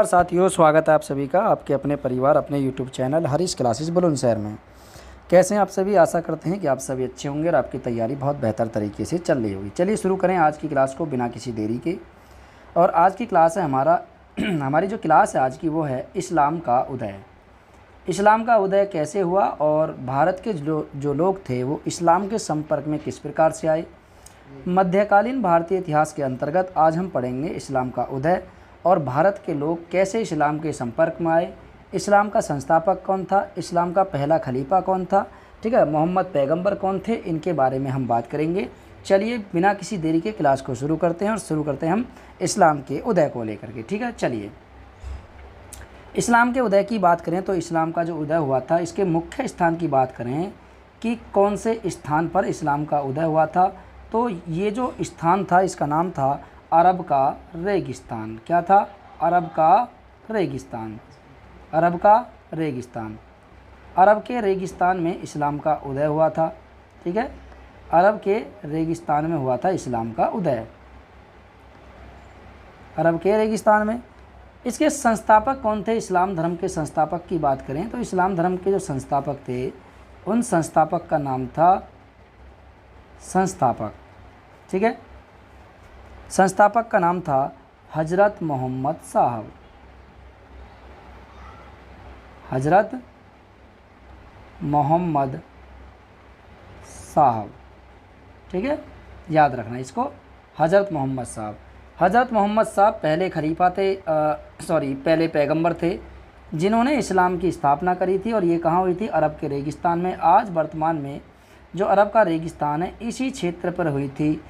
साथियों, स्वागत है आप सभी का आपके अपने परिवार अपने YouTube channel Harish classes Bulandshahr में। कैसे हैं आप सभी? आशा करते हैं कि आप सभी अच्छे होंगे और आपकी तैयारी बहुत बेहतर तरीके से चल रही होगी। चलिए शुरू करें आज की क्लास को बिना किसी देरी के। और आज की क्लास है हमारी जो क्लास है आज की वो है इस्लाम का उदय। इस्लाम का उदय कैसे हुआ और भारत के जो लोग थे वो इस्लाम के संपर्क में किस प्रकार से आए। मध्यकालीन भारतीय इतिहास के अंतर्गत आज हम पढ़ेंगे इस्लाम का उदय और भारत के लोग कैसे इस्लाम के संपर्क में आए। इस्लाम का संस्थापक कौन था, इस्लाम का पहला खलीफा कौन था, ठीक है, मोहम्मद पैगंबर कौन थे, इनके बारे में हम बात करेंगे। चलिए बिना किसी देरी के क्लास को शुरू करते हैं और शुरू करते हैं हम इस्लाम के उदय को लेकर के। ठीक है, चलिए इस्लाम के उदय की बात करें तो इस्लाम का जो उदय हुआ था इसके मुख्य स्थान की बात करें कि कौन से स्थान पर इस्लाम का उदय हुआ था, तो ये जो स्थान था इसका नाम था अरब का रेगिस्तान। क्या था? अरब का रेगिस्तान। अरब का रेगिस्तान। अरब के रेगिस्तान में इस्लाम का उदय हुआ था। ठीक है, अरब के रेगिस्तान में हुआ था इस्लाम का उदय, अरब के रेगिस्तान में। इसके संस्थापक कौन थे? इस्लाम धर्म के संस्थापक की बात करें तो इस्लाम धर्म के जो संस्थापक थे उन संस्थापक का नाम था संस्थापक। ठीक है, संस्थापक का नाम था हजरत मोहम्मद साहब। हजरत मोहम्मद साहब। ठीक है, याद रखना इसको, हजरत मोहम्मद साहब। हजरत मोहम्मद साहब पहले खलीफा थे, पहले पैगंबर थे जिन्होंने इस्लाम की स्थापना करी थी। और ये कहाँ हुई थी? अरब के रेगिस्तान में। आज वर्तमान में जो अरब का रेगिस्तान है इसी क्षेत्र पर हुई थी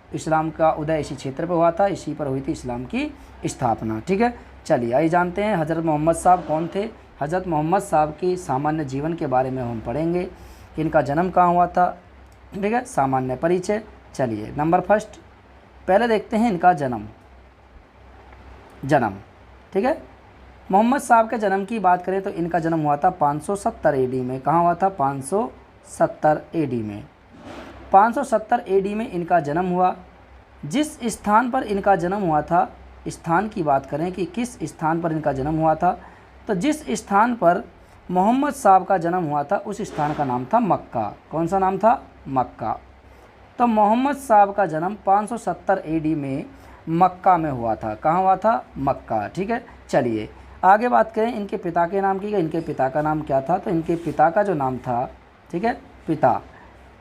इस्लाम का उदय, इसी क्षेत्र पर हुआ था, इसी पर हुई थी इस्लाम की स्थापना। ठीक है, चलिए आइए जानते हैं हज़रत मोहम्मद साहब कौन थे। हज़रत मोहम्मद साहब की सामान्य जीवन के बारे में हम पढ़ेंगे कि इनका जन्म कहाँ हुआ था। ठीक है, सामान्य परिचय। चलिए नंबर फर्स्ट पहले देखते हैं इनका जन्म। ठीक है, मोहम्मद साहब के जन्म की बात करें तो इनका जन्म हुआ था 570 एडी में। कहाँ हुआ था? 570 एडी में। 570 एडी में इनका जन्म हुआ। जिस स्थान पर इनका जन्म हुआ था, स्थान की बात करें कि किस स्थान पर इनका जन्म हुआ था, तो जिस स्थान पर मोहम्मद साहब का जन्म हुआ था उस स्थान का नाम था मक्का। कौन सा नाम था? मक्का। तो मोहम्मद साहब का जन्म 570 एडी में मक्का में हुआ था। कहाँ हुआ था? मक्का। ठीक है, चलिए आगे बात करें इनके पिता के नाम की। इनके पिता का नाम क्या था? तो इनके पिता का जो नाम था, ठीक है, पिता,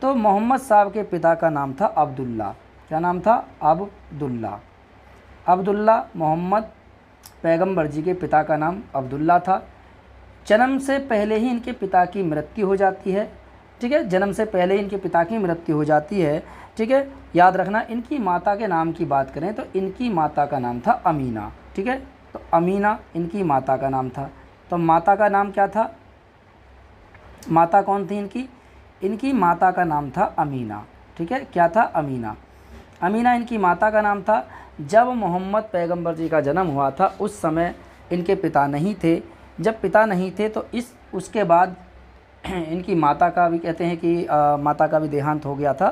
तो मोहम्मद साहब के पिता का नाम था अब्दुल्ला। क्या नाम था? अब्दुल्ला। अब्दुल्ला मोहम्मद पैगंबर जी के पिता का नाम अब्दुल्ला था। जन्म से पहले ही इनके पिता की मृत्यु हो जाती है। ठीक है, जन्म से पहले ही इनके पिता की मृत्यु हो जाती है। ठीक है, याद रखना। इनकी माता के नाम की बात करें तो इनकी माता का नाम था अमीना। ठीक है, तो अमीना इनकी माता का नाम था। तो माता का नाम क्या था? माता कौन थी इनकी? इनकी माता का नाम था अमीना। ठीक है, क्या था? अमीना। अमीना इनकी माता का नाम था। जब मोहम्मद पैगंबर जी का जन्म हुआ था उस समय इनके पिता नहीं थे। जब पिता नहीं थे तो उसके बाद इनकी माता का भी कहते हैं कि माता का भी देहांत हो गया था।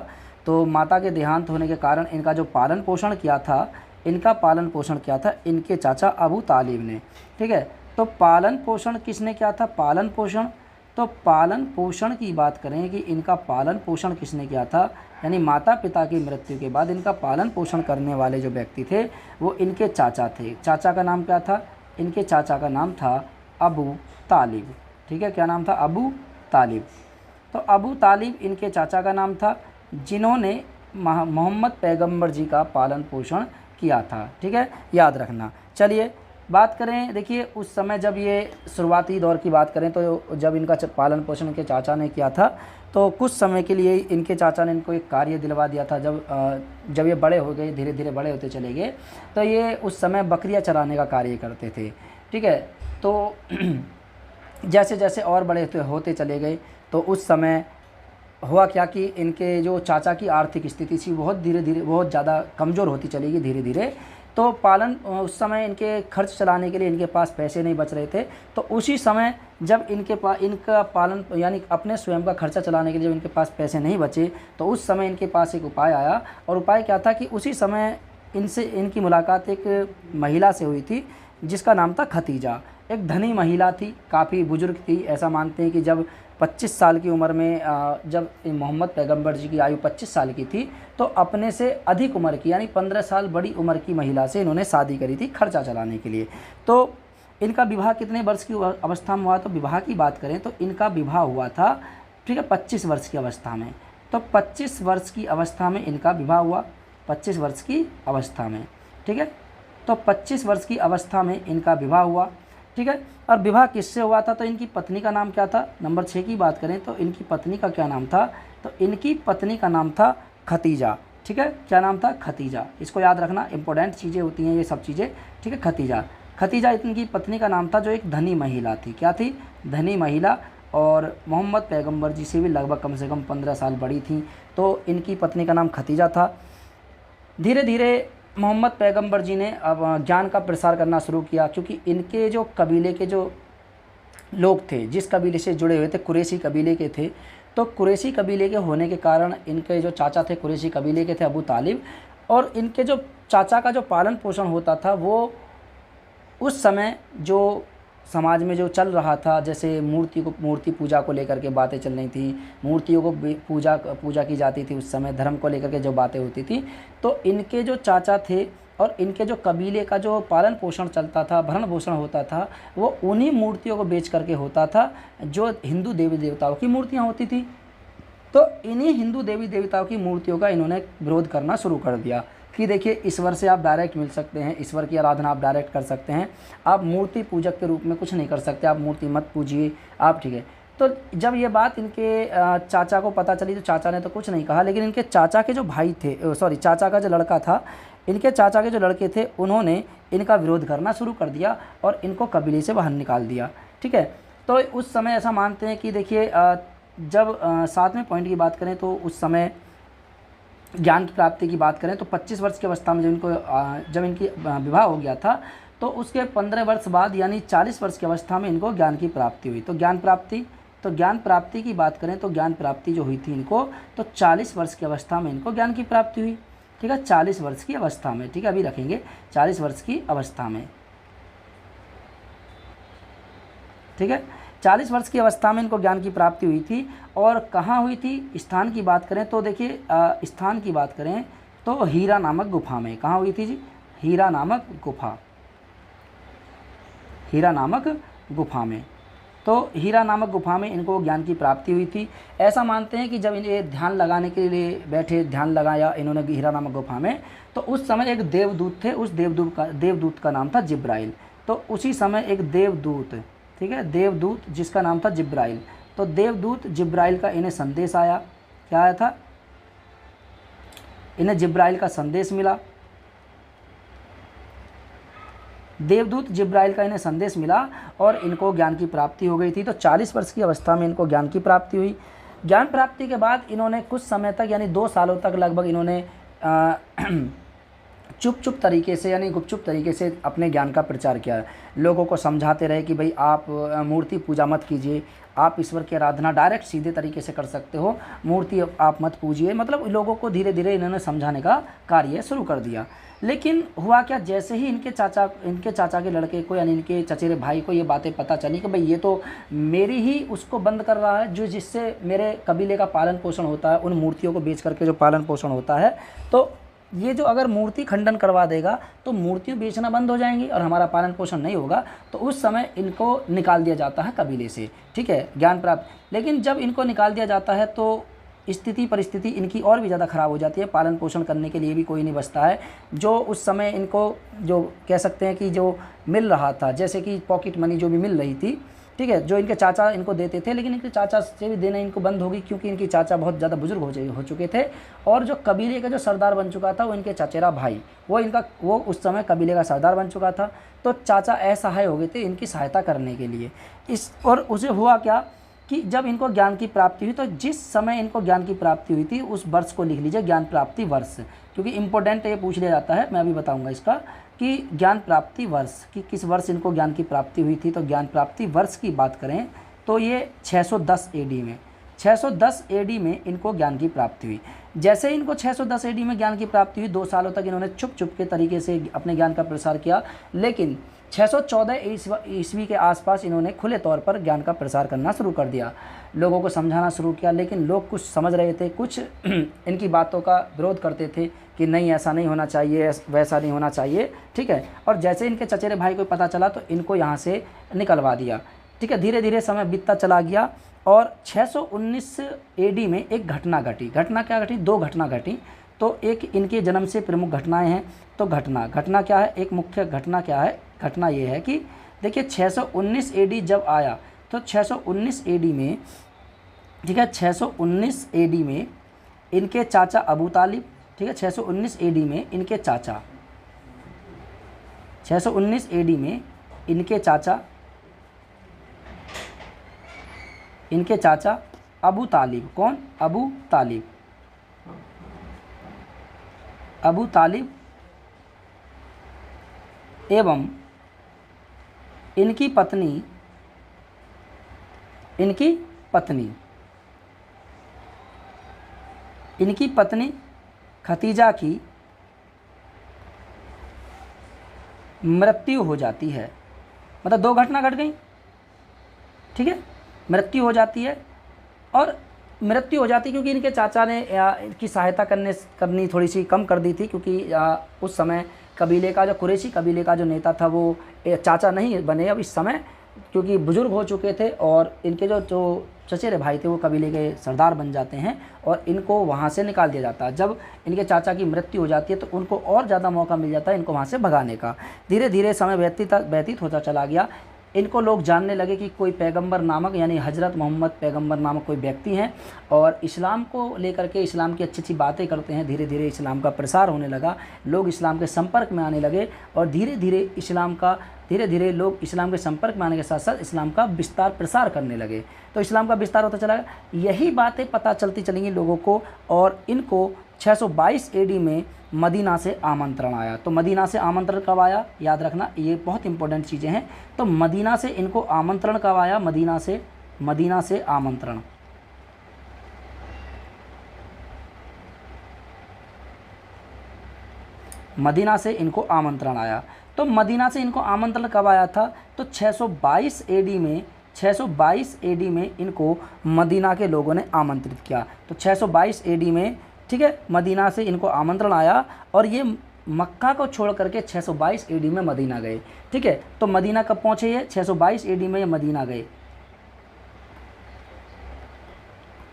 तो माता के देहांत होने के कारण इनका जो पालन पोषण किया था, इनका पालन पोषण किया था इनके चाचा अबू तालिब ने। ठीक है, तो पालन पोषण किसने किया था? पालन पोषण, तो पालन पोषण की बात करें कि इनका पालन पोषण किसने किया था, यानी माता पिता की मृत्यु के बाद इनका पालन पोषण करने वाले जो व्यक्ति थे वो इनके चाचा थे। चाचा का नाम क्या था? इनके चाचा का नाम था अबू तालिब। ठीक है, क्या नाम था? अबू तालिब। तो अबू तालिब इनके चाचा का नाम था जिन्होंने मोहम्मद पैगंबर जी का पालन पोषण किया था। ठीक है, याद रखना। चलिए बात करें, देखिए उस समय जब ये शुरुआती दौर की बात करें तो जब इनका पालन पोषण के चाचा ने किया था तो कुछ समय के लिए इनके चाचा ने इनको एक कार्य दिलवा दिया था। जब ये बड़े हो गए, धीरे धीरे बड़े होते चले गए, तो ये उस समय बकरियां चराने का कार्य करते थे। ठीक है, तो जैसे जैसे और बड़े होते चले गए तो उस समय हुआ क्या कि इनके जो चाचा की आर्थिक स्थिति थी बहुत धीरे धीरे बहुत ज़्यादा कमज़ोर होती चली गई धीरे धीरे। तो पालन उस समय इनके खर्च चलाने के लिए इनके पास पैसे नहीं बच रहे थे। तो उसी समय जब इनका पालन यानी अपने स्वयं का खर्चा चलाने के लिए जब इनके पास पैसे नहीं बचे तो उस समय इनके पास एक उपाय आया। और उपाय क्या था कि उसी समय इनसे इनकी मुलाकात एक महिला से हुई थी जिसका नाम था खतीजा। एक धनी महिला थी, काफ़ी बुजुर्ग थी। ऐसा मानते हैं कि जब 25 साल की उम्र में जब मोहम्मद पैगंबर जी की आयु 25 साल की थी तो अपने से अधिक उम्र की यानी 15 साल बड़ी उम्र की महिला से इन्होंने शादी करी थी खर्चा चलाने के लिए। तो इनका विवाह कितने वर्ष की अवस्था में हुआ? तो विवाह की बात करें तो इनका विवाह हुआ था, ठीक है, 25 वर्ष की अवस्था में। तो 25 वर्ष की अवस्था में इनका विवाह हुआ, 25 वर्ष की अवस्था में, ठीक है। तो 25 वर्ष की अवस्था में इनका विवाह हुआ, ठीक है। और विवाह किससे हुआ था? तो इनकी पत्नी का नाम क्या था? नंबर 6 की बात करें तो इनकी पत्नी का क्या नाम था? तो इनकी पत्नी का नाम था खतीजा, ठीक है। क्या नाम था? खतीजा। इसको याद रखना, इंपॉर्टेंट चीज़ें होती हैं ये सब चीज़ें, ठीक है। खतीजा, खतीजा इनकी पत्नी का नाम था, जो एक धनी महिला थी। क्या थी? धनी महिला। और मोहम्मद पैगंबर जी से भी लगभग कम से कम 15 साल बड़ी थी। तो इनकी पत्नी का नाम खतीजा था। धीरे धीरे मोहम्मद पैगंबर जी ने अब ज्ञान का प्रसार करना शुरू किया, क्योंकि इनके जो कबीले के जो लोग थे, जिस कबीले से जुड़े हुए थे, कुरैशी कबीले के थे। तो कुरैशी कबीले के होने के कारण इनके जो चाचा थे कुरैशी कबीले के थे, अबू तालिब। और इनके जो चाचा का जो पालन पोषण होता था वो उस समय जो समाज में जो चल रहा था, जैसे मूर्ति पूजा को लेकर के बातें चल रही थी, मूर्तियों को पूजा की जाती थी उस समय, धर्म को लेकर के जो बातें होती थी। तो इनके जो चाचा थे और इनके जो कबीले का जो पालन पोषण चलता था, भरण पोषण होता था, वो उन्हीं मूर्तियों को बेच करके होता था जो हिंदू देवी देवताओं की मूर्तियाँ होती थी। तो इन्हीं हिंदू देवी देवताओं की मूर्तियों का इन्होंने विरोध करना शुरू कर दिया कि देखिए, ईश्वर से आप डायरेक्ट मिल सकते हैं, ईश्वर की आराधना आप डायरेक्ट कर सकते हैं, आप मूर्ति पूजक के रूप में कुछ नहीं कर सकते, आप मूर्ति मत पूजिए आप, ठीक है। तो जब ये बात इनके चाचा को पता चली तो चाचा ने तो कुछ नहीं कहा, लेकिन इनके चाचा के जो भाई थे, चाचा का जो लड़का था, इनके चाचा के जो लड़के थे, उन्होंने इनका विरोध करना शुरू कर दिया और इनको कबीले से बाहर निकाल दिया, ठीक है। तो उस समय ऐसा मानते हैं कि देखिए, जब 7वें पॉइंट की बात करें तो उस समय ज्ञान की प्राप्ति की बात करें तो 25 वर्ष की अवस्था में जब इनकी विवाह हो गया था तो उसके 15 वर्ष बाद यानी 40 वर्ष की अवस्था में इनको ज्ञान की प्राप्ति हुई। तो ज्ञान प्राप्ति की बात करें तो ज्ञान प्राप्ति जो हुई थी इनको, तो 40 वर्ष की अवस्था में इनको ज्ञान की प्राप्ति हुई, ठीक है। 40 वर्ष की अवस्था में, ठीक है, अभी रखेंगे 40 वर्ष की अवस्था में, ठीक है। 40 वर्ष की अवस्था में इनको ज्ञान की प्राप्ति हुई थी। और कहाँ हुई थी? स्थान की बात करें तो देखिए, स्थान की बात करें तो हीरा नामक गुफा में। कहाँ हुई थी जी? हीरा नामक गुफा, हीरा नामक गुफा में। तो हीरा नामक गुफा में इनको ज्ञान की प्राप्ति हुई थी। ऐसा मानते हैं कि जब इन्हें ध्यान लगाने के लिए बैठे, ध्यान लगाया इन्होंने हीरा नामक गुफा में, तो उस समय एक देवदूत थे, उस देवदूत का नाम था जिब्राइल। तो उसी समय एक देवदूत, ठीक है, देवदूत जिसका नाम था जिब्राइल, तो देवदूत जिब्राइल का इन्हें संदेश आया। क्या आया था? इन्हें जिब्राइल का संदेश मिला, देवदूत जिब्राइल का इन्हें संदेश मिला और इनको ज्ञान की प्राप्ति हो गई थी। तो 40 वर्ष की अवस्था में इनको ज्ञान की प्राप्ति हुई। ज्ञान प्राप्ति के बाद इन्होंने कुछ समय तक यानी 2 सालों तक लगभग इन्होंने चुप तरीके से यानी गुपचुप तरीके से अपने ज्ञान का प्रचार किया। लोगों को समझाते रहे कि भाई आप मूर्ति पूजा मत कीजिए, आप ईश्वर की आराधना डायरेक्ट सीधे तरीके से कर सकते हो, मूर्ति आप मत पूजिए। मतलब लोगों को धीरे धीरे इन्होंने समझाने का कार्य शुरू कर दिया। लेकिन हुआ क्या, जैसे ही इनके चाचा के लड़के को यानी इनके चचेरे भाई को ये बातें पता चली कि भाई ये तो मेरी ही उसको बंद कर रहा है, जो जिससे मेरे कबीले का पालन पोषण होता है, उन मूर्तियों को बेच करके जो पालन पोषण होता है, तो ये जो अगर मूर्ति खंडन करवा देगा तो मूर्तियाँ बेचना बंद हो जाएंगी और हमारा पालन पोषण नहीं होगा। तो उस समय इनको निकाल दिया जाता है कबीले से, ठीक है, ज्ञान प्राप्त। लेकिन जब इनको निकाल दिया जाता है तो परिस्थिति इनकी और भी ज़्यादा ख़राब हो जाती है, पालन पोषण करने के लिए भी कोई नहीं बचता है। जो उस समय इनको जो कह सकते हैं कि जो मिल रहा था, जैसे कि पॉकेट मनी जो भी मिल रही थी, ठीक है, जो इनके चाचा इनको देते थे, लेकिन इनके चाचा से भी देना इनको बंद होगी, क्योंकि इनके चाचा बहुत ज़्यादा बुजुर्ग हो चुके थे। और जो कबीले का जो सरदार बन चुका था वो इनके चचेरा भाई, वो उस समय कबीले का सरदार बन चुका था। तो चाचा असहाय हो गए थे इनकी सहायता करने के लिए। और उसे हुआ क्या कि जब इनको ज्ञान की प्राप्ति हुई, तो जिस समय इनको ज्ञान की प्राप्ति हुई थी उस वर्ष को लिख लीजिए, ज्ञान प्राप्ति वर्ष, क्योंकि इंपॉर्टेंट ये पूछ लिया जाता है। मैं अभी बताऊंगा इसका कि ज्ञान प्राप्ति वर्ष कि किस वर्ष इनको ज्ञान की प्राप्ति हुई थी। तो ज्ञान प्राप्ति वर्ष की बात करें तो ये 610 AD में 610 AD में इनको ज्ञान की प्राप्ति हुई। जैसे ही इनको 610 एडी में ज्ञान की प्राप्ति हुई, 2 सालों तक इन्होंने छुप छुप के तरीके से अपने ज्ञान का प्रसार किया, लेकिन 614 ईस्वी के आसपास इन्होंने खुले तौर पर ज्ञान का प्रसार करना शुरू कर दिया, लोगों को समझाना शुरू किया। लेकिन लोग कुछ समझ रहे थे, कुछ इनकी बातों का विरोध करते थे कि नहीं ऐसा नहीं होना चाहिए, वैसा नहीं होना चाहिए, ठीक है। और जैसे इनके चचेरे भाई को पता चला तो इनको यहाँ से निकलवा दिया, ठीक है। धीरे धीरे समय बीतता चला गया और 619 एडी में एक घटना घटी। घटना क्या घटी? 2 घटना घटी। तो एक इनके जन्म से प्रमुख घटनाएं हैं। तो घटना क्या है? एक मुख्य घटना क्या है? घटना ये है कि देखिए 619 एडी जब आया तो 619 एडी में, ठीक है, 619 एडी में इनके चाचा अबू तालिब, ठीक है, 619 एडी में इनके चाचा, 619 एडी में इनके चाचा अबू तालिब, कौन? अबू तालिब एवं इनकी पत्नी खतीजा की मृत्यु हो जाती है। मतलब 2 घटना घट गई, ठीक है। मृत्यु हो जाती है और मृत्यु हो जाती क्योंकि इनके चाचा ने इनकी सहायता करनी थोड़ी सी कम कर दी थी, क्योंकि उस समय कबीले का जो कुरैशी कबीले का जो नेता था वो चाचा नहीं बने अब इस समय, क्योंकि बुजुर्ग हो चुके थे और इनके जो चचेरे भाई थे वो कबीले के सरदार बन जाते हैं और इनको वहाँ से निकाल दिया जाता है। जब इनके चाचा की मृत्यु हो जाती है तो उनको और ज़्यादा मौका मिल जाता है इनको वहाँ से भगाने का। धीरे धीरे समय व्यतीत होता चला गया। इनको लोग जानने लगे कि कोई पैगंबर नामक, यानी हज़रत मोहम्मद पैगंबर नामक कोई व्यक्ति हैं और इस्लाम को लेकर के इस्लाम की अच्छी अच्छी बातें करते हैं। धीरे धीरे इस्लाम का प्रसार होने लगा, लोग इस्लाम के संपर्क में आने लगे और धीरे धीरे लोग इस्लाम के संपर्क में आने के साथ साथ इस्लाम का विस्तार प्रसार करने लगे। तो इस्लाम का विस्तार होता चला, यही बातें पता चलती चलेंगी लोगों को। और इनको 622 एडी में मदीना से आमंत्रण आया। तो मदीना से आमंत्रण कब आया? याद रखना, ये बहुत इंपॉर्टेंट चीज़ें हैं। तो मदीना से इनको आमंत्रण कब आया? मदीना से आमंत्रण, मदीना से इनको आमंत्रण आया। तो मदीना से इनको आमंत्रण कब आया था? तो 622 एडी में इनको मदीना के लोगों ने आमंत्रित किया। तो 622 एडी में, ठीक है, मदीना से इनको आमंत्रण आया और ये मक्का को छोड़ करके 622 एडी में मदीना गए, ठीक है। तो मदीना कब पहुँचे? ये 622 एडी में ये मदीना गए,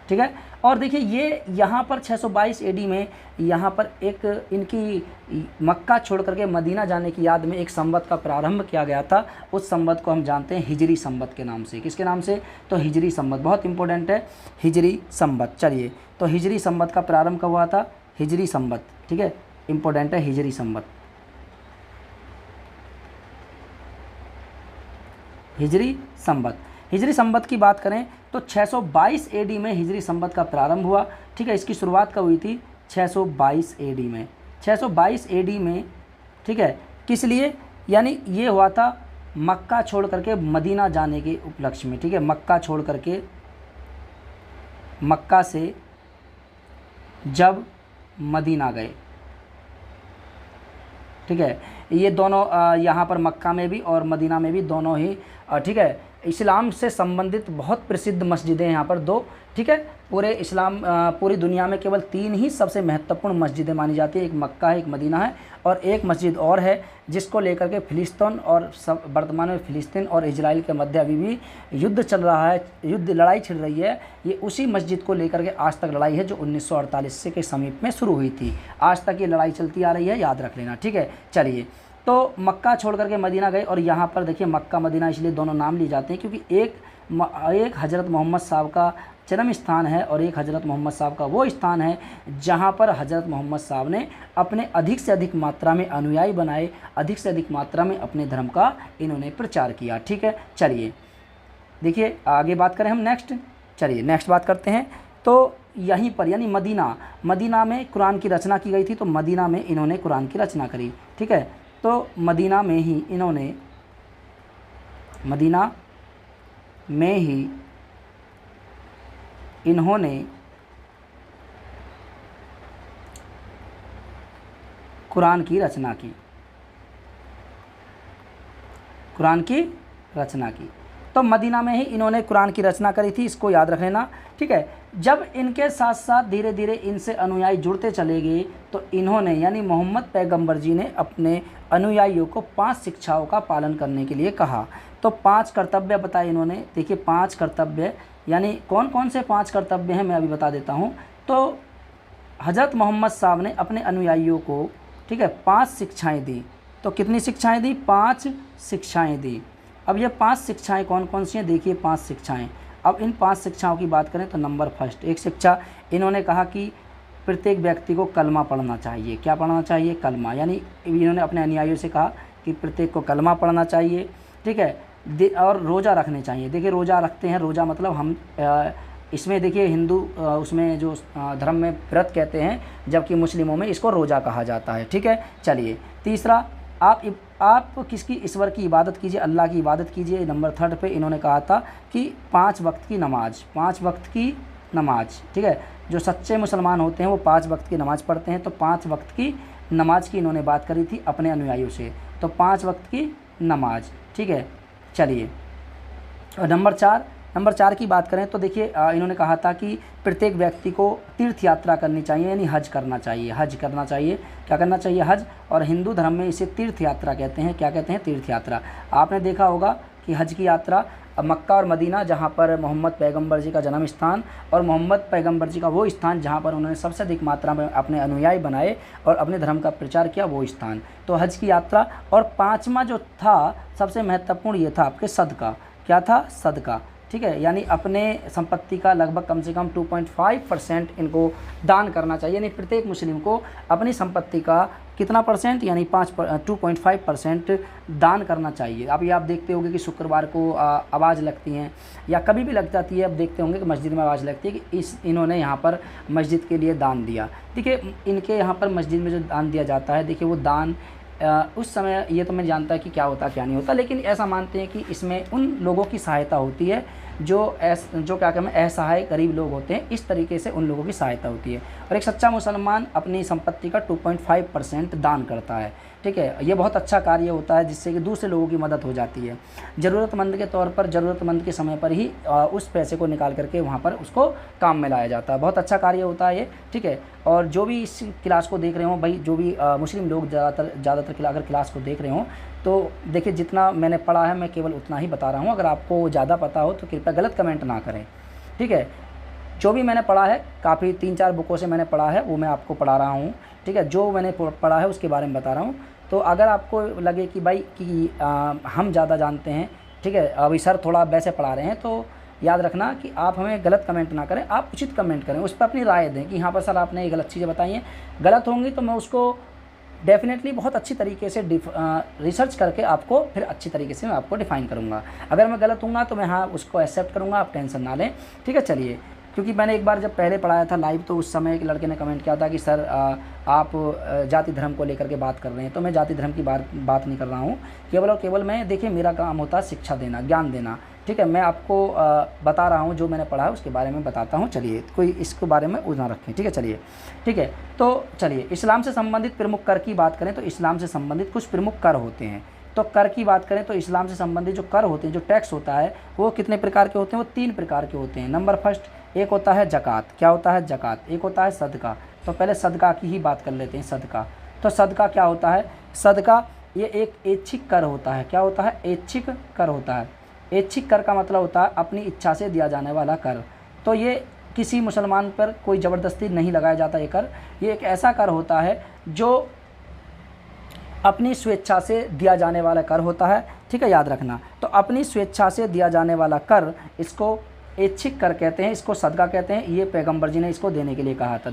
ठीक है। और देखिए ये यहाँ पर 622 एडी में यहाँ पर एक इनकी मक्का छोड़ करके मदीना जाने की याद में एक संवत का प्रारंभ किया गया था। उस संवत को हम जानते हैं हिजरी संवत के नाम से। किसके नाम से? तो हिजरी संवत, बहुत इंपॉर्टेंट है हिजरी संवत। चलिए, तो हिजरी संवत का प्रारंभ कब हुआ था? हिजरी संवत, ठीक है, इंपॉर्टेंट है हिजरी संवत। हिजरी संवत की बात करें तो 622 एडी में हिजरी संवत का प्रारंभ हुआ, ठीक है। इसकी शुरुआत कब हुई थी? 622 एडी में, 622 एडी में, ठीक है। किस लिए? यानी ये हुआ था मक्का छोड़ करके मदीना जाने के उपलक्ष्य में, ठीक है। मक्का छोड़ करके, मक्का से जब मदीना गए, ठीक है। ये दोनों यहाँ पर मक्का में भी और मदीना में भी दोनों ही, ठीक है, इस्लाम से संबंधित बहुत प्रसिद्ध मस्जिदें हैं यहाँ पर 2, ठीक है। पूरी दुनिया में केवल 3 ही सबसे महत्वपूर्ण मस्जिदें मानी जाती है, एक मक्का है, एक मदीना है और एक मस्जिद और है जिसको लेकर के फ़िलिस्तीन और वर्तमान में फ़िलिस्तीन और इजराइल के मध्य अभी भी युद्ध चल रहा है, लड़ाई छिड़ रही है। ये उसी मस्जिद को लेकर के आज तक लड़ाई है जो 1948 से के समीप में शुरू हुई थी। आज तक ये लड़ाई चलती आ रही है, याद रख लेना, ठीक है। चलिए, तो मक्का छोड़ करके मदीना गए और यहाँ पर देखिए मक्का मदीना इसलिए दोनों नाम लिए जाते हैं क्योंकि एक हज़रत मोहम्मद साहब का जन्म स्थान है और एक हज़रत मोहम्मद साहब का वो स्थान है जहाँ पर हज़रत मोहम्मद साहब ने अपने अधिक से अधिक मात्रा में अनुयायी बनाए, अधिक से अधिक मात्रा में अपने धर्म का इन्होंने प्रचार किया, ठीक है। चलिए देखिए आगे बात करें हम नेक्स्ट बात करते हैं। तो यहीं पर यानी मदीना में कुरान की रचना की गई थी, तो मदीना में इन्होंने कुरान की रचना करी, ठीक है। तो मदीना में ही कुरान की रचना की, कुरान की रचना की। तो मदीना में ही इन्होंने कुरान की रचना करी थी, इसको याद रख लेना, ठीक है। जब इनके साथ साथ धीरे धीरे इनसे अनुयायी जुड़ते चले गए तो इन्होंने यानी मोहम्मद पैगंबर जी ने अपने अनुयायियों को 5 शिक्षाओं का पालन करने के लिए कहा। तो 5 कर्तव्य बताए इन्होंने। देखिए 5 कर्तव्य यानी कौन कौन से 5 कर्तव्य हैं मैं अभी बता देता हूँ। तो हज़रत मोहम्मद साहब ने अपने अनुयायियों को, ठीक है, 5 शिक्षाएँ दी। तो कितनी शिक्षाएँ दी? 5 शिक्षाएँ दी। अब ये 5 शिक्षाएँ कौन कौन सी हैं? देखिए 5 शिक्षाएँ। अब इन 5 शिक्षाओं की बात करें तो नंबर फर्स्ट, एक शिक्षा इन्होंने कहा कि प्रत्येक व्यक्ति को कलमा पढ़ना चाहिए। क्या पढ़ना चाहिए? कलमा। यानी इन्होंने अपने अनुयायियों से कहा कि प्रत्येक को कलमा पढ़ना चाहिए, ठीक है। और रोज़ा रखने चाहिए। देखिए रोज़ा रखते हैं, रोज़ा मतलब हम इसमें देखिए हिंदू उसमें जो धर्म में व्रत कहते हैं, जबकि मुस्लिमों में इसको रोज़ा कहा जाता है, ठीक है। चलिए तीसरा, आप किसकी? ईश्वर की इबादत कीजिए, अल्लाह की इबादत कीजिए। नंबर थर्ड पे इन्होंने कहा था कि 5 वक्त की नमाज, 5 वक्त की नमाज, ठीक है। जो सच्चे मुसलमान होते हैं वो 5 वक्त की नमाज़ पढ़ते हैं। तो 5 वक्त की नमाज की इन्होंने बात करी थी अपने अनुयायियों से। तो 5 वक्त की नमाज, ठीक है। चलिए और नंबर 4 की बात करें तो देखिए इन्होंने कहा था कि प्रत्येक व्यक्ति को तीर्थ यात्रा करनी चाहिए, यानी हज करना चाहिए। हज करना चाहिए। क्या करना चाहिए? हज। और हिंदू धर्म में इसे तीर्थ यात्रा कहते हैं। क्या कहते हैं? तीर्थ यात्रा। आपने देखा होगा कि हज की यात्रा मक्का और मदीना, जहाँ पर मोहम्मद पैगंबर जी का जन्म स्थान और मोहम्मद पैगंबर जी का वो स्थान जहाँ पर उन्होंने सबसे अधिक मात्रा में अपने अनुयायी बनाए और अपने धर्म का प्रचार किया, वो स्थान। तो हज की यात्रा। और 5वां जो था सबसे महत्वपूर्ण, ये था आपके सदका। क्या था? सदका, ठीक है। यानी अपने संपत्ति का लगभग कम से कम 2.5% इनको दान करना चाहिए। यानी प्रत्येक मुस्लिम को अपनी संपत्ति का कितना परसेंट? यानी 2.5% दान करना चाहिए। अब ये आप देखते होंगे कि शुक्रवार को आवाज़ लगती हैं या कभी भी लग जाती है। अब देखते होंगे कि मस्जिद में आवाज़ लगती है कि इन्होंने यहाँ पर मस्जिद के लिए दान दिया। देखिए इनके यहाँ पर मस्जिद में जो दान दिया जाता है, देखिए वो दान उस समय ये तो मैं जानता है कि क्या होता क्या नहीं होता, लेकिन ऐसा मानते हैं कि इसमें उन लोगों की सहायता होती है जो क्या कहते हैं असहाय गरीब लोग होते हैं। इस तरीके से उन लोगों की सहायता होती है। और एक सच्चा मुसलमान अपनी संपत्ति का 2.5% दान करता है, ठीक है। ये बहुत अच्छा कार्य होता है जिससे कि दूसरे लोगों की मदद हो जाती है। ज़रूरतमंद के तौर पर, ज़रूरतमंद के समय पर ही उस पैसे को निकाल करके वहाँ पर उसको काम में लाया जाता है। बहुत अच्छा कार्य होता है ये, ठीक है। और जो भी इस क्लास को देख रहे हो भाई, जो भी मुस्लिम लोग ज़्यादातर अगर क्लास को देख रहे हो तो देखिए जितना मैंने पढ़ा है मैं केवल उतना ही बता रहा हूँ। अगर आपको ज़्यादा पता हो तो कृपया गलत कमेंट ना करें, ठीक है। जो भी मैंने पढ़ा है, काफ़ी 3-4 बुकों से मैंने पढ़ा है, वो मैं आपको पढ़ा रहा हूँ, ठीक है। जो मैंने पढ़ा है उसके बारे में बता रहा हूँ। तो अगर आपको लगे कि भाई कि हम ज़्यादा जानते हैं, ठीक है, अभी सर थोड़ा वैसे पढ़ा रहे हैं, तो याद रखना कि आप हमें गलत कमेंट ना करें, आप उचित कमेंट करें, उस पर अपनी राय दें कि यहाँ पर सर आपने ये गलत चीज़ें बताई हैं। गलत होंगी तो मैं उसको डेफिनेटली बहुत अच्छी तरीके से रिसर्च करके आपको फिर अच्छी तरीके से मैं आपको डिफ़ाइन करूँगा। अगर मैं गलत हूँगा तो मैं हाँ उसको एक्सेप्ट करूँगा, आप टेंशन ना लें, ठीक है। चलिए, क्योंकि मैंने एक बार जब पहले पढ़ाया था लाइव तो उस समय एक लड़के ने कमेंट किया था कि सर आप जाति धर्म को लेकर के बात कर रहे हैं। तो मैं जाति धर्म की बात नहीं कर रहा हूँ, केवल और केवल मैं, देखिए मेरा काम होता है शिक्षा देना, ज्ञान देना, ठीक है। मैं आपको बता रहा हूँ जो मैंने पढ़ा है उसके बारे में बताता हूँ। चलिए, कोई इसके बारे में उलझ ना रखें, ठीक है। चलिए, ठीक है। तो चलिए इस्लाम से संबंधित प्रमुख कर की बात करें तो इस्लाम से संबंधित कुछ प्रमुख कर होते हैं। तो कर की बात करें तो इस्लाम से संबंधित जो कर होते हैं, जो टैक्स होता है, वो कितने प्रकार के होते हैं? वो 3 प्रकार के होते हैं। नंबर फर्स्ट, एक होता है ज़कात। क्या होता है? ज़कात। एक होता है सदका। तो पहले सदका की ही बात कर लेते हैं। सदका, तो सदका क्या होता है? सदका ये एक ऐच्छिक कर होता है। क्या होता है? ऐच्छिक कर होता है। ऐच्छिक कर का मतलब होता है अपनी इच्छा से दिया जाने वाला कर। तो ये किसी मुसलमान पर कोई ज़बरदस्ती नहीं लगाया जाता ये कर। ये एक ऐसा कर होता है जो अपनी स्वेच्छा से दिया जाने वाला कर होता है, ठीक है, याद रखना। तो अपनी स्वेच्छा से दिया जाने वाला कर, इसको ऐच्छिक कर कहते हैं, इसको सदका कहते हैं। ये पैगंबर जी ने इसको देने के लिए कहा था।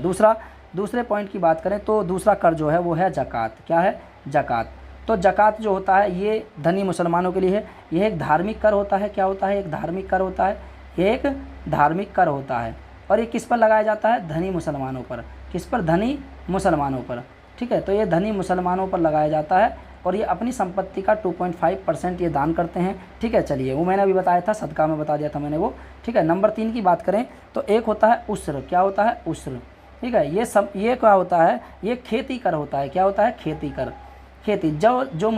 दूसरे पॉइंट की बात करें तो दूसरा कर जो है वो है ज़कात। क्या है? ज़कात। तो ज़कात जो होता है ये धनी मुसलमानों के लिए है। यह एक धार्मिक कर होता है। क्या होता है? एक धार्मिक कर होता है। ये एक धार्मिक कर होता है और ये किस पर लगाया जाता है? धनी मुसलमानों पर। किस पर? धनी मुसलमानों पर, ठीक है। तो ये धनी मुसलमानों पर लगाया जाता है और ये अपनी संपत्ति का 2.5% ये दान करते हैं, ठीक है। चलिए, वो मैंने अभी बताया था, सदका में बता दिया था मैंने वो, ठीक है। नंबर 3 की बात करें तो एक होता है उस्र। क्या होता है? उस्र। ठीक है। ये क्या होता है, ये खेती कर होता है। क्या होता है, खेती कर। खेती जो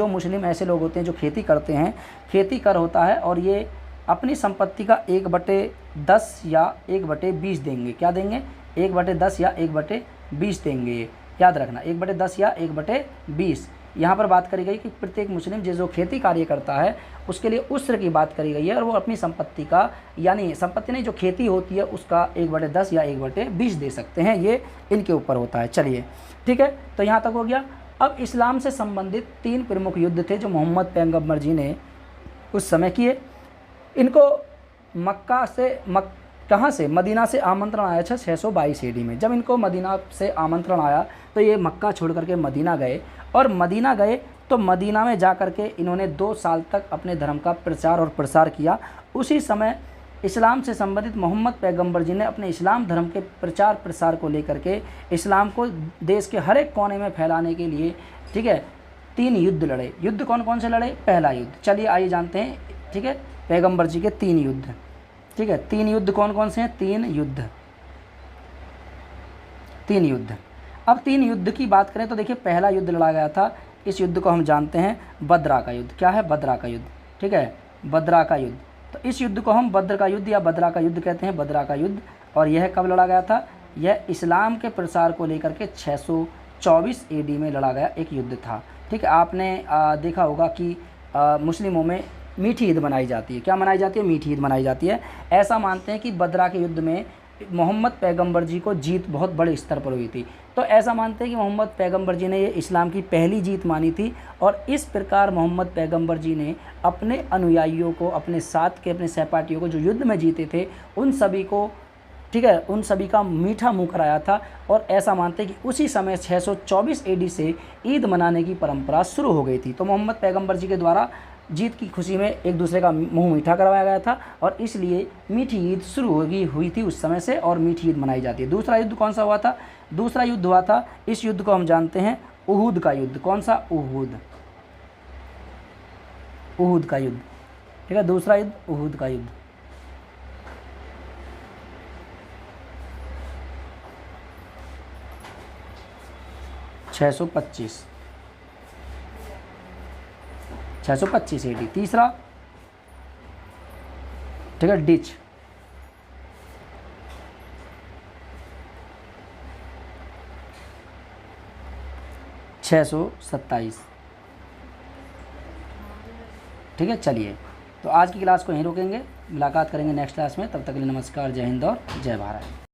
मुस्लिम ऐसे लोग होते हैं जो खेती करते हैं, खेती कर होता है, और ये अपनी संपत्ति का 1/10 या 1/20 देंगे। क्या देंगे, 1/10 या 1/20 देंगे। याद रखना, 1/10 या 1/20। यहाँ पर बात करी गई कि प्रत्येक मुस्लिम जो खेती कार्य करता है उसके लिए उस्र की बात करी गई है, और वो अपनी संपत्ति का, यानी संपत्ति नहीं, जो खेती होती है उसका 1/10 या 1/20 दे सकते हैं। ये इनके ऊपर होता है। चलिए ठीक है, तो यहाँ तक हो गया। अब इस्लाम से संबंधित 3 प्रमुख युद्ध थे जो मोहम्मद पैगम्बर जी ने उस समय किए। इनको कहाँ से, मदीना से आमंत्रण आया था 622 AD में। जब इनको मदीना से आमंत्रण आया तो ये मक्का छोड़ करके मदीना गए, और मदीना गए तो मदीना में जा कर के इन्होंने 2 साल तक अपने धर्म का प्रचार और प्रसार किया। उसी समय इस्लाम से संबंधित मोहम्मद पैगम्बर जी ने अपने इस्लाम धर्म के प्रचार प्रसार को लेकर के इस्लाम को देश के हर एक कोने में फैलाने के लिए, ठीक है, 3 युद्ध लड़े। युद्ध कौन कौन से लड़े? पहला युद्ध, चलिए आइए जानते हैं। ठीक है, पैगम्बर जी के 3 युद्ध। ठीक है, 3 युद्ध कौन कौन से हैं? 3 युद्ध। अब 3 युद्ध की बात करें तो देखिए, पहला युद्ध लड़ा गया था, इस युद्ध को हम जानते हैं बदरा का युद्ध। क्या है? बदरा का युद्ध। ठीक है, बदरा का युद्ध। तो इस युद्ध को हम बद्र का युद्ध या बदरा का युद्ध कहते हैं, बदरा का युद्ध। और यह कब लड़ा गया था? यह इस्लाम के प्रसार को लेकर के 624 AD में लड़ा गया एक युद्ध था। ठीक है, आपने देखा होगा कि मुस्लिमों में मीठी ईद मनाई जाती है। क्या मनाई जाती है? मीठी ईद मनाई जाती है। ऐसा मानते हैं कि बदरा के युद्ध में मोहम्मद पैगम्बर जी को जीत बहुत बड़े स्तर पर हुई थी। तो ऐसा मानते हैं कि मोहम्मद पैगम्बर जी ने ये इस्लाम की पहली जीत मानी थी, और इस प्रकार मोहम्मद पैगम्बर जी ने अपने अनुयायियों को, अपने साथ के अपने सहपाठियों को जो युद्ध में जीते थे, उन सभी को, ठीक है, उन सभी का मीठा मुंह कराया था। और ऐसा मानते हैं कि उसी समय 624 AD से ईद मनाने की परंपरा शुरू हो गई थी। तो मोहम्मद पैगम्बर जी के द्वारा जीत की खुशी में एक दूसरे का मुंह मीठा करवाया गया था, और इसलिए मीठी ईद शुरू हुई थी उस समय से, और मीठी ईद मनाई जाती है। दूसरा युद्ध कौन सा हुआ था? दूसरा युद्ध हुआ था, इस युद्ध को हम जानते हैं उहुद का युद्ध। कौन सा? उहुद का युद्ध। ठीक है, दूसरा युद्ध उहुद का युद्ध। (625 AD। तीसरा, ठीक है, डिच। (627) ठीक है। चलिए, तो आज की क्लास को यहीं रोकेंगे, मुलाकात करेंगे नेक्स्ट क्लास में। तब तक के लिए नमस्कार, जय हिंद और जय भारत।